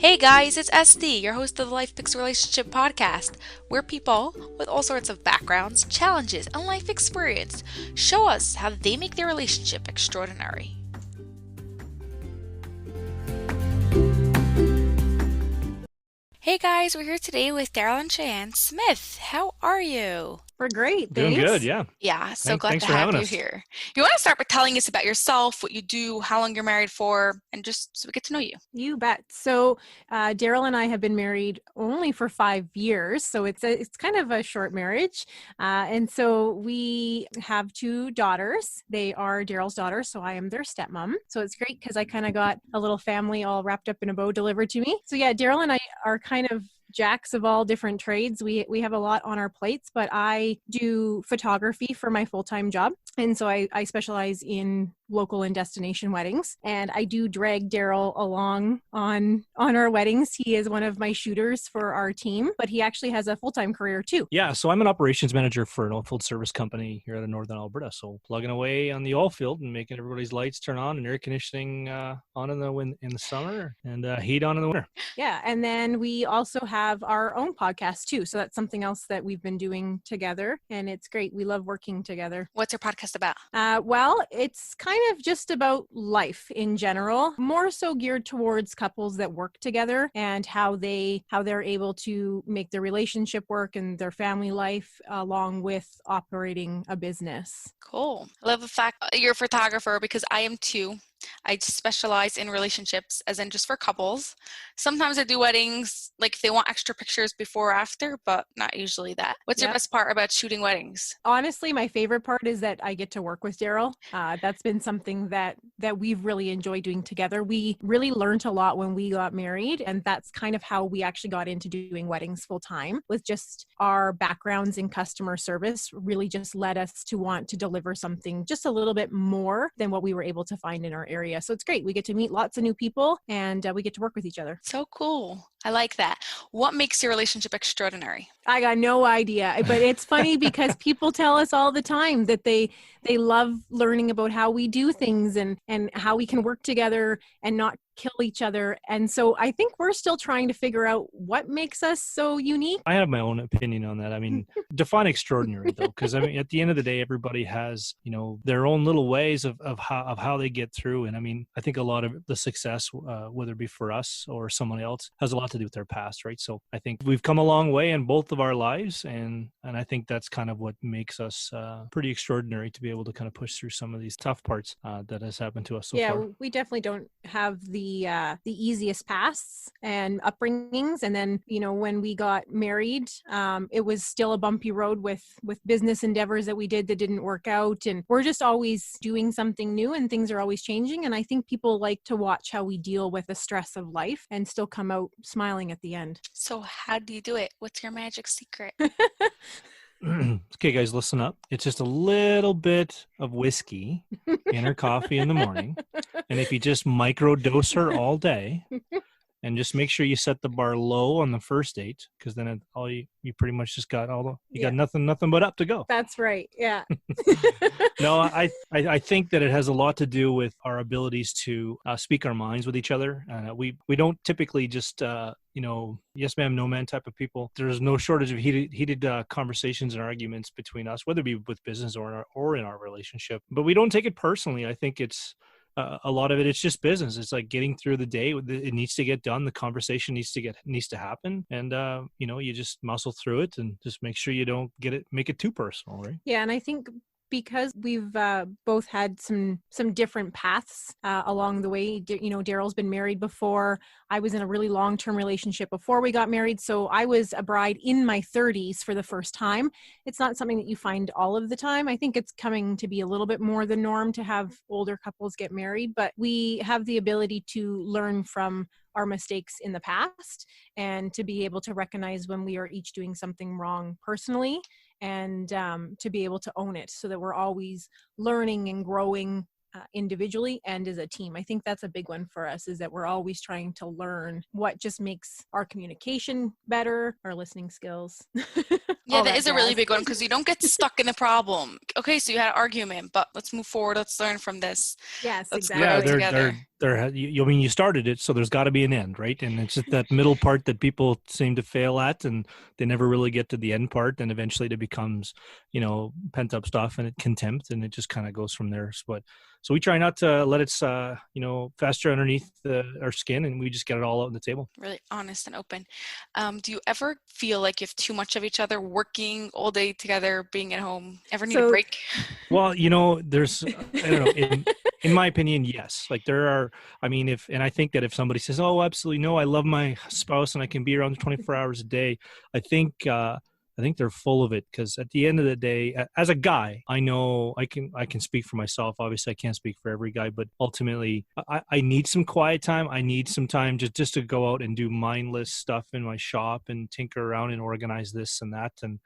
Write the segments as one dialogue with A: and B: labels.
A: Hey guys, it's SD, your host of the Life Picks Relationship podcast, where people with all sorts of backgrounds, challenges, and life experience show us how they make their relationship extraordinary. Hey guys, we're here today with Darryl and Chyanne Smith. How are you?
B: We're great,
C: Doing good,
B: thanks.
C: yeah.
A: Yeah, so glad
C: Thanks
A: to
C: for
A: have
C: having
A: you
C: us.
A: here. You want to start by telling us about yourself, what you do, how long you're married for, and just so we get to know you.
B: You bet. So, Darryl and I have been married only for 5 years, so it's kind of a short marriage. And so we have two daughters. They are Darryl's daughters, so I am their stepmom. So it's great because I kind of got a little family all wrapped up in a bow delivered to me. So yeah, Darryl and I are kind of jacks of all different trades. We have a lot on our plates, but I do photography for my full-time job. And so I specialize in local and destination weddings. And I do drag Darryl along on our weddings. He is one of my shooters for our team, but he actually has a full-time career too.
C: Yeah, so I'm an operations manager for an oilfield service company here out of Northern Alberta. So plugging away on the oil field and making everybody's lights turn on and air conditioning on in the summer and heat on in the winter.
B: Yeah. And then we also have our own podcast too. So that's something else that we've been doing together. And it's great. We love working together.
A: What's your podcast about?
B: Well, it's kind of just about life in general, more so geared towards couples that work together and how they're able to make their relationship work and their family life along with operating a business.
A: Cool. I love the fact you're a photographer because I am too. I specialize in relationships, as in just for couples. Sometimes I do weddings, like if they want extra pictures before or after, but not usually that. What's your best part about shooting weddings?
B: Honestly, my favorite part is that I get to work with Darryl. That's been something that we've really enjoyed doing together. We really learned a lot when we got married, and that's kind of how we actually got into doing weddings full time, with just our backgrounds in customer service really just led us to want to deliver something just a little bit more than what we were able to find in our area. So it's great. We get to meet lots of new people and we get to work with each other.
A: So cool. I like that. What makes your relationship extraordinary?
B: I got no idea, but it's funny because people tell us all the time that they love learning about how we do things and how we can work together and not kill each other. And so I think we're still trying to figure out what makes us so unique.
C: I have my own opinion on that. I mean, define extraordinary though, because I mean, at the end of the day, everybody has, their own little ways of how they get through. And I mean, I think a lot of the success, whether it be for us or someone else, has a lot to do with their past, right? So I think we've come a long way in both of our lives, and I think that's kind of what makes us pretty extraordinary, to be able to kind of push through some of these tough parts that has happened to us so far.
B: Yeah, we definitely don't have the easiest pasts and upbringings. And then, when we got married, it was still a bumpy road with business endeavors that we did that didn't work out. And we're just always doing something new, and things are always changing. And I think people like to watch how we deal with the stress of life and still come out smiling at the end.
A: So how do you do it? What's your magic secret?
C: Okay, guys, listen up. It's just a little bit of whiskey in her coffee in the morning. And if you just microdose her all day, and just make sure you set the bar low on the first date, because then you pretty much just got got nothing but up to go.
B: That's right. Yeah.
C: No, I think that it has a lot to do with our abilities to speak our minds with each other. We don't typically just yes ma'am, no man type of people. There's no shortage of heated conversations and arguments between us, whether it be with business or in our relationship. But we don't take it personally. I think it's a lot of it's just business. It's like getting through the day. It needs to get done. The conversation needs to happen, and you just muscle through it and just make sure you don't make it too personal, right?
B: Yeah, and I think because we've both had some different paths along the way. Darryl's been married before. I was in a really long-term relationship before we got married. So I was a bride in my 30s for the first time. It's not something that you find all of the time. I think it's coming to be a little bit more the norm to have older couples get married, but we have the ability to learn from our mistakes in the past and to be able to recognize when we are each doing something wrong personally, and to be able to own it so that we're always learning and growing individually and as a team. I think that's a big one for us, is that we're always trying to learn what just makes our communication better, our listening skills.
A: Yeah,
B: all
A: that
B: that
A: is a really
B: jazz.
A: big one because you don't get stuck in the problem. Okay, so you had an argument, but let's move forward. Let's learn from this.
B: Yes,
A: Let's
C: Yeah,
A: grow
B: exactly.
A: together.
C: I mean, you started it, so there's got to be an end, right? And it's just that middle part that people seem to fail at, and they never really get to the end part. And eventually, it becomes, pent up stuff and contempt, and it just kind of goes from there. So we try not to let it, fester underneath our skin, and we just get it all out on the table.
A: Really honest and open. Do you ever feel like you have too much of each other, working all day together, being at home? Ever need a
B: So
A: break?
C: Well, there's, I don't know, in my opinion, yes. Like there are, I mean, and I think that if somebody says, "Oh, absolutely no, I love my spouse and I can be around 24 hours a day," I think, I think they're full of it, because at the end of the day, as a guy, I know I can speak for myself. Obviously, I can't speak for every guy, but ultimately, I need some quiet time. I need some time just to go out and do mindless stuff in my shop and tinker around and organize this and that. And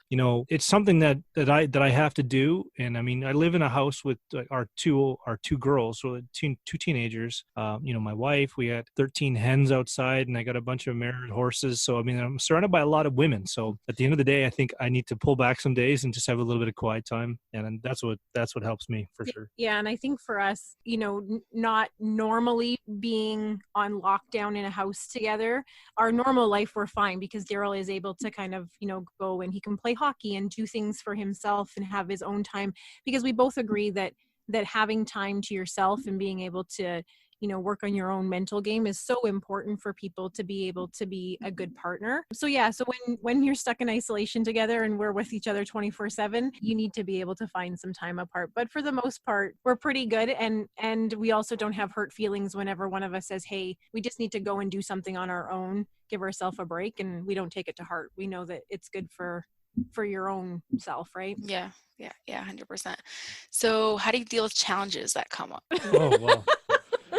C: it's something that I have to do. And I mean, I live in a house with our two girls, so two teenagers. My wife. We had 13 hens outside, and I got a bunch of married horses. So I mean, I'm surrounded by a lot of women. So at the end of the day, I think I need to pull back some days and just have a little bit of quiet time, and that's what helps me for sure.
B: yeah, and I think for us, not normally being on lockdown in a house together, our normal life, we're fine because Darryl is able to kind of, go and he can play hockey and do things for himself and have his own time, because we both agree that having time to yourself and being able to work on your own mental game is so important for people to be able to be a good partner. So yeah, so when you're stuck in isolation together and we're with each other 24/7, you need to be able to find some time apart. But for the most part, we're pretty good, and we also don't have hurt feelings whenever one of us says, "Hey, we just need to go and do something on our own, give ourselves a break," and we don't take it to heart. We know that it's good for your own self, right?
A: Yeah, 100%. So how do you deal with challenges that come up?
C: Oh well.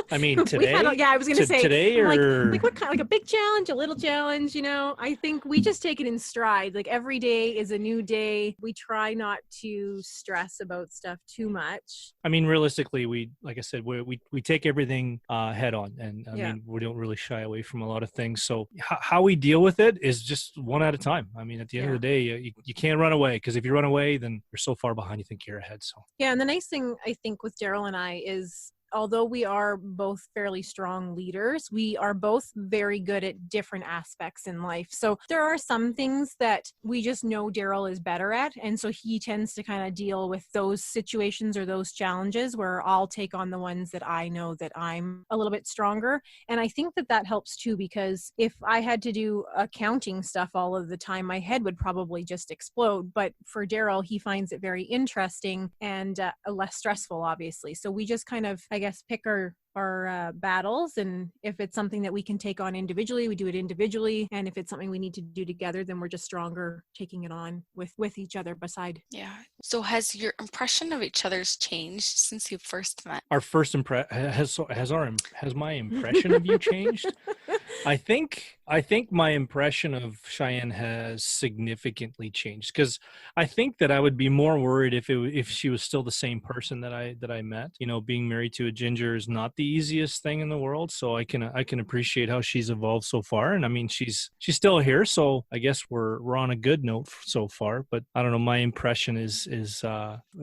C: I mean, today.
B: I was gonna say
C: today,
B: I'm
C: or
B: like what kind, like a big challenge, a little challenge. I think we just take it in stride. Like every day is a new day. We try not to stress about stuff too much.
C: I mean, realistically, like I said, we take everything head on, and I mean, we don't really shy away from a lot of things. So how we deal with it is just one at a time. I mean, at the end of the day, you can't run away, because if you run away, then you're so far behind you think you're ahead. So
B: yeah, and the nice thing I think with Darryl and I is, although we are both fairly strong leaders, we are both very good at different aspects in life. So there are some things that we just know Darryl is better at. And so he tends to kind of deal with those situations or those challenges where I'll take on the ones that I know that I'm a little bit stronger. And I think that helps too, because if I had to do accounting stuff all of the time, my head would probably just explode. But for Darryl, he finds it very interesting and less stressful, obviously. So we just kind of, I guess, pick our battles, and if it's something that we can take on individually, we do it individually, and if it's something we need to do together, then we're just stronger taking it on with each other beside.
A: Yeah. So has your impression of each other's changed since you first met?
C: our first has my impression of you changed? I think my impression of Chyanne has significantly changed, because I think that I would be more worried if she was still the same person that I met. Being married to a ginger is not the easiest thing in the world, so I can appreciate how she's evolved so far. And I mean, she's still here, so I guess we're on a good note so far. But I don't know, my impression is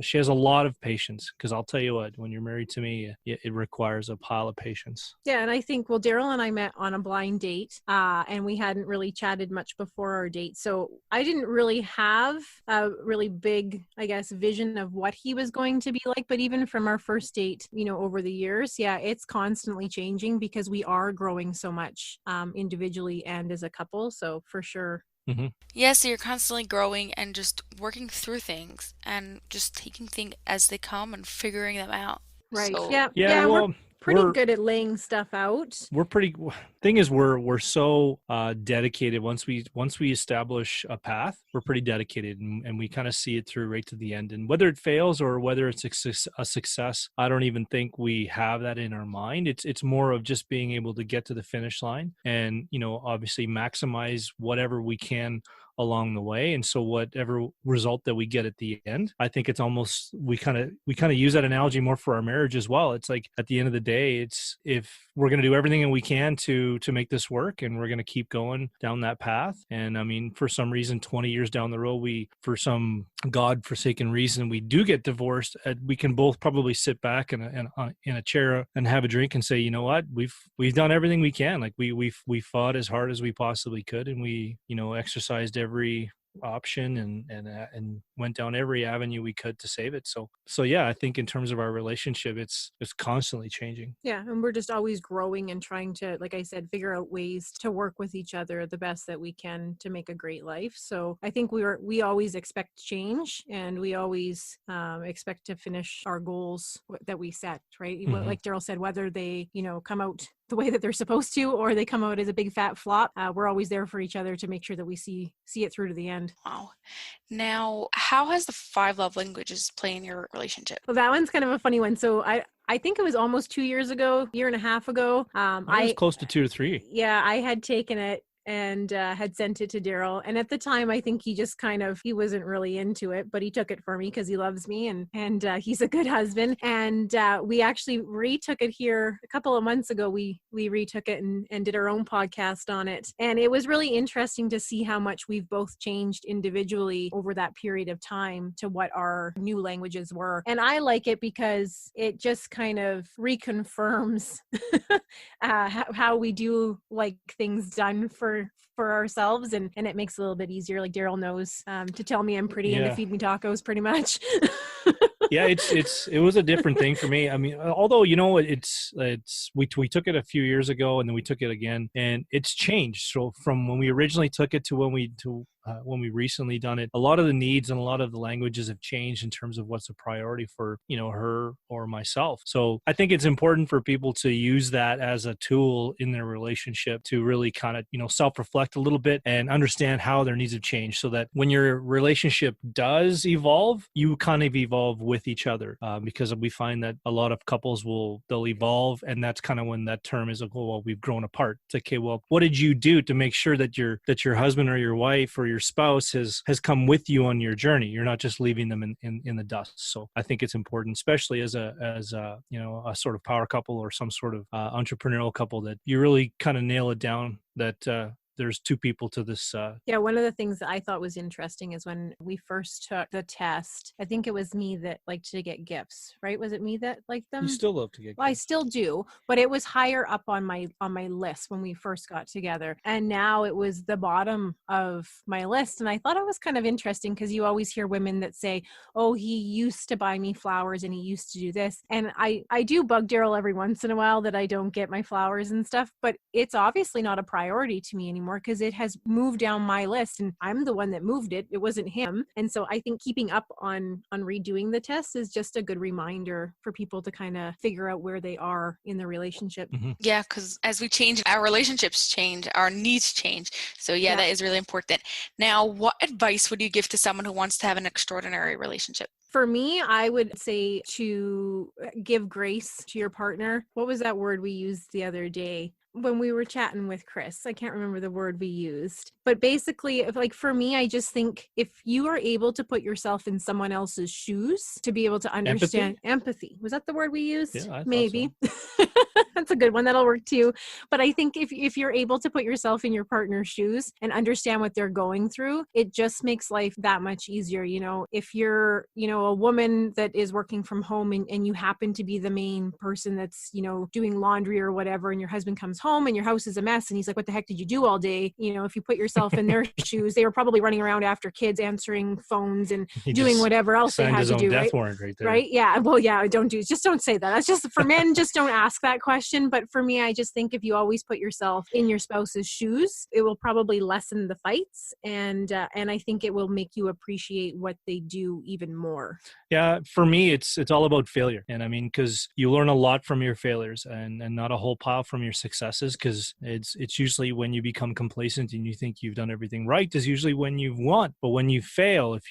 C: she has a lot of patience, because I'll tell you what, when you're married to me, it requires a pile of patience.
B: Yeah, and I think, well, Darryl and I met on a blind date, and we hadn't really chatted much before our date. So I didn't really have a really big, I guess, vision of what he was going to be like. But even from our first date, over the years, yeah, it's constantly changing because we are growing so much individually and as a couple. So for sure.
C: Mm-hmm.
A: Yeah, so you're constantly growing and just working through things and just taking things as they come and figuring them out.
B: Right.
A: So,
B: Yeah.
C: Well,
B: We're pretty good at laying stuff out.
C: Thing is, we're so dedicated. Once we establish a path, we're pretty dedicated, and we kind of see it through right to the end. And whether it fails or whether it's a success, I don't even think we have that in our mind. It's more of just being able to get to the finish line and obviously maximize whatever we can along the way. And so whatever result that we get at the end, I think it's almost, we kind of use that analogy more for our marriage as well. It's like, at the end of the day, it's, if we're going to do everything that we can to to make this work, and we're going to keep going down that path. And I mean, for some reason, 20 years down the road, for some God-forsaken reason, we do get divorced. We can both probably sit back in a chair and have a drink and say, you know what, we've done everything we can. Like we fought as hard as we possibly could, and we, exercised every option and went down every avenue we could to save it. So yeah, I think in terms of our relationship, it's constantly changing.
B: Yeah, and we're just always growing and trying to, like I said, figure out ways to work with each other the best that we can to make a great life. So I think we always expect change, and we always expect to finish our goals that we set, right?
C: Mm-hmm.
B: Like Darryl said, whether they come out the way that they're supposed to, or they come out as a big fat flop, we're always there for each other to make sure that we see it through to the end.
A: Wow. Now, how has the 5 love languages play in your relationship?
B: Well, that one's kind of a funny one. So I think it was almost 2 years ago, year and a half ago.
C: I was close to 2 to 3.
B: Yeah, I had taken it and had sent it to Darryl. And at the time, I think he just he wasn't really into it, but he took it for me because he loves me and he's a good husband. And we actually retook it here a couple of months ago. We retook it and did our own podcast on it. And it was really interesting to see how much we've both changed individually over that period of time to what our new languages were. And I like it because it just kind of reconfirms how we do like things done for ourselves, and it makes it a little bit easier. Like Darryl knows to tell me I'm pretty and to feed me tacos pretty much.
C: Yeah, it was a different thing for me. I mean, although we took it a few years ago and then we took it again, and it's changed. So from when we originally took it to when we recently done it, a lot of the needs and a lot of the languages have changed in terms of what's a priority for her or myself. So I think it's important for people to use that as a tool in their relationship to really kind of self-reflect a little bit and understand how their needs have changed, so that when your relationship does evolve, you kind of evolve with each other, because we find that a lot of couples they'll evolve, and that's kind of when that term is like, oh, well, we've grown apart. It's okay, well, what did you do to make sure that your husband or your wife or your spouse has come with you on your journey? You're not just leaving them in the dust. So I think it's important, especially as a sort of power couple or some sort of entrepreneurial couple, that you really kind of nail it down that there's 2 people to this.
B: Yeah, one of the things that I thought was interesting is when we first took the test, I think it was me that liked to get gifts, right? Was it me that liked them?
C: You still love to get gifts.
B: Well, I still do, but it was higher up on my list when we first got together. And now it was the bottom of my list. And I thought it was kind of interesting because you always hear women that say, oh, he used to buy me flowers and he used to do this. And I do bug Darryl every once in a while that I don't get my flowers and stuff, but it's obviously not a priority to me anymore because it has moved down my list and I'm the one that moved it. It wasn't him. And so I think keeping up on redoing the test is just a good reminder for people to kind of figure out where they are in the relationship.
C: Mm-hmm.
A: Yeah, because as we change, our relationships change, our needs change. So yeah, that is really important. Now, what advice would you give to someone who wants to have an extraordinary relationship?
B: For me, I would say to give grace to your partner. What was that word we used the other day when we were chatting with Chris? I can't remember the word we used, but basically, for me, I just think if you are able to put yourself in someone else's shoes to be able to understand empathy. Was that the word we used?
C: Yeah,
B: maybe. So. That's a good one. That'll work too. But I think if you're able to put yourself in your partner's shoes and understand what they're going through, it just makes life that much easier. If you're, a woman that is working from home and you happen to be the main person that's, doing laundry or whatever, and your husband comes home and your house is a mess and he's like, what the heck did you do all day? If you put yourself in their shoes, they were probably running around after kids, answering phones and doing whatever else they had to do.
C: Death warrant right there.
B: Right? Yeah. Well, yeah, just don't say that. That's just for men. Just don't ask that question. But for me, I just think if you always put yourself in your spouse's shoes, it will probably lessen the fights. And I think it will make you appreciate what they do even more.
C: Yeah. For me, it's all about failure. And I mean, because you learn a lot from your failures and not a whole pile from your successes, because it's usually when you become complacent and you think you've done everything right is usually when you've won. But when you fail, if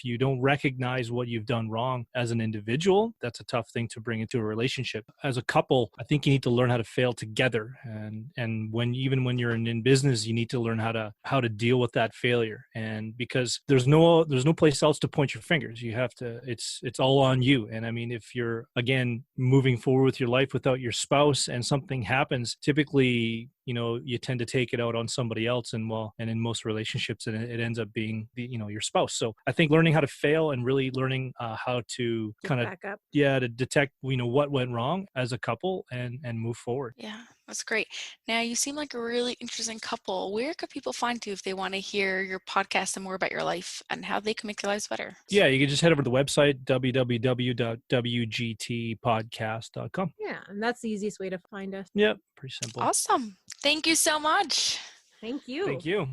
C: you don't recognize what you've done wrong as an individual, that's a tough thing to bring into a relationship. As a couple, I think you need to learn how to fail together. And when you're in business, you need to learn how to deal with that failure. And because there's no place else to point your fingers. You have to, it's all on you. And I mean, if you're again moving forward with your life without your spouse and something happens happens, typically, you tend to take it out on somebody else, and in most relationships, it ends up being your spouse. So I think learning how to fail and really learning how to kind of
B: back up.
C: to detect what went wrong as a couple and move forward.
A: Yeah, that's great. Now, you seem like a really interesting couple. Where could people find you if they want to hear your podcast and more about your life and how they can make their lives better?
C: Yeah, you can just head over to the website, www.wgtpodcast.com.
B: Yeah, and that's the easiest way to find us.
C: Yep, pretty simple.
A: Awesome. Thank you so much.
B: Thank you.
C: Thank you.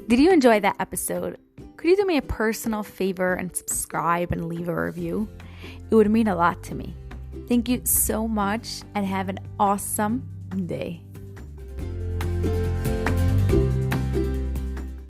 D: Did you enjoy that episode? Could you do me a personal favor and subscribe and leave a review? It would mean a lot to me. Thank you so much and have an awesome day.